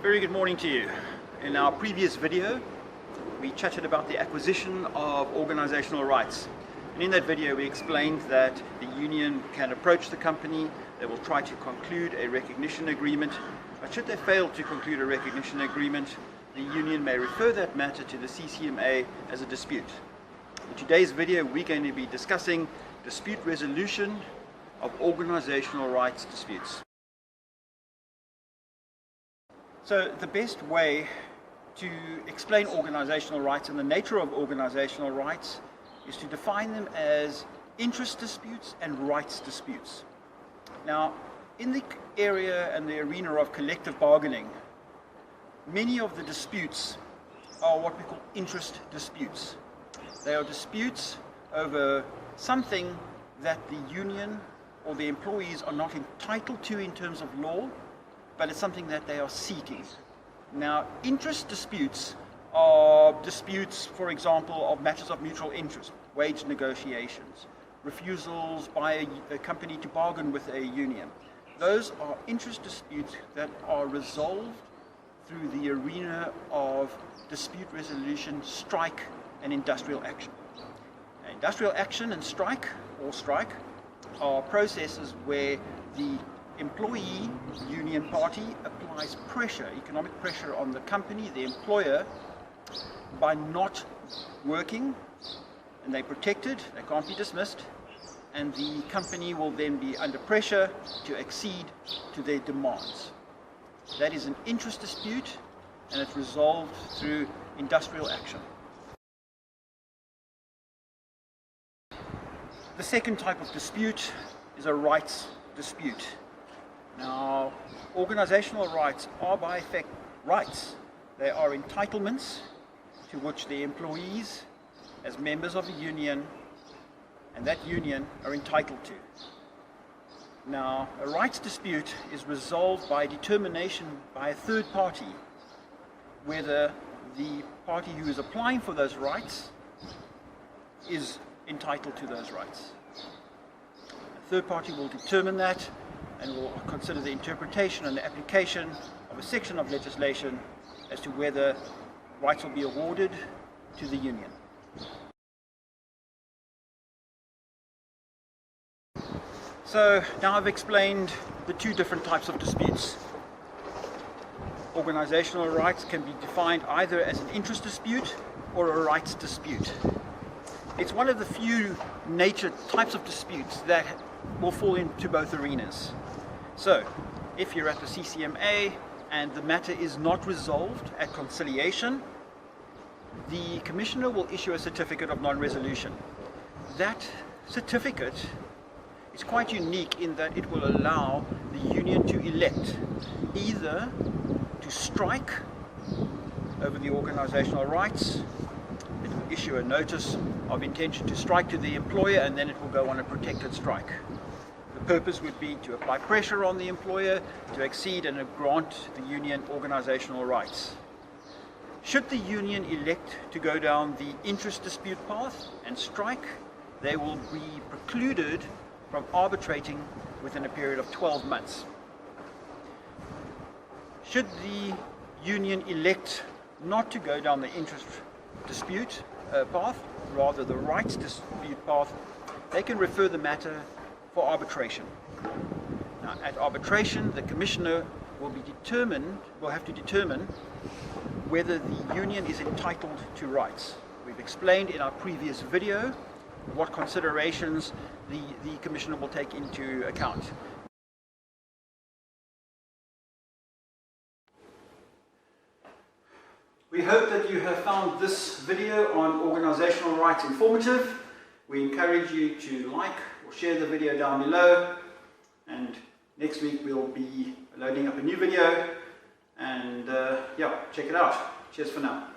Very good morning to you. In our previous video, we chatted about the acquisition of organizational rights. And in that video, we explained that the union can approach the company, they will try to conclude a recognition agreement, but should they fail to conclude a recognition agreement, the union may refer that matter to the CCMA as a dispute. In today's video, we're going to be discussing dispute resolution of organizational rights disputes. So the best way to explain organizational rights and the nature of organizational rights is to define them as interest disputes and rights disputes. Now, in the area and the arena of collective bargaining, many of the disputes are what we call interest disputes. They are disputes over something that the union or the employees are not entitled to in terms of law, but it's something that they are seeking. Now, interest disputes are disputes, for example, of matters of mutual interest, wage negotiations, refusals by a company to bargain with a union. Those are interest disputes that are resolved through the arena of dispute resolution, strike, and industrial action. Now, industrial action and strike, or strike, are processes where the employee union party applies pressure, economic pressure on the company, the employer, by not working, and they're protected, they can't be dismissed, and the company will then be under pressure to accede to their demands. That is an interest dispute, and it's resolved through industrial action. The second type of dispute is a rights dispute. Now, organizational rights are by effect rights. They are entitlements to which the employees, as members of a union, and that union are entitled to. Now, a rights dispute is resolved by determination by a third party whether the party who is applying for those rights is entitled to those rights. A third party will determine that and will consider the interpretation and the application of a section of legislation as to whether rights will be awarded to the union. So now I've explained the two different types of disputes. Organizational rights can be defined either as an interest dispute or a rights dispute. It's one of the few types of disputes that will fall into both arenas. So, if you're at the CCMA and the matter is not resolved at conciliation, the Commissioner will issue a certificate of non-resolution. That certificate is quite unique in that it will allow the union to elect either to strike over the organizational rights. It will issue a notice of intention to strike to the employer, and then it will go on a protected strike. The purpose would be to apply pressure on the employer to accede and grant the union organizational rights. Should the union elect to go down the interest dispute path and strike, they will be precluded from arbitrating within a period of 12 months. Should the union elect not to go down the interest dispute path, rather the rights dispute path, they can refer the matter for arbitration. Now, at arbitration, the Commissioner will have to determine whether the union is entitled to rights. We've explained in our previous video what considerations the Commissioner will take into account. We hope that you have found this video on organizational rights informative. We encourage you to like or share the video down below, and next week we'll be loading up a new video, and yeah, check it out. Cheers for now.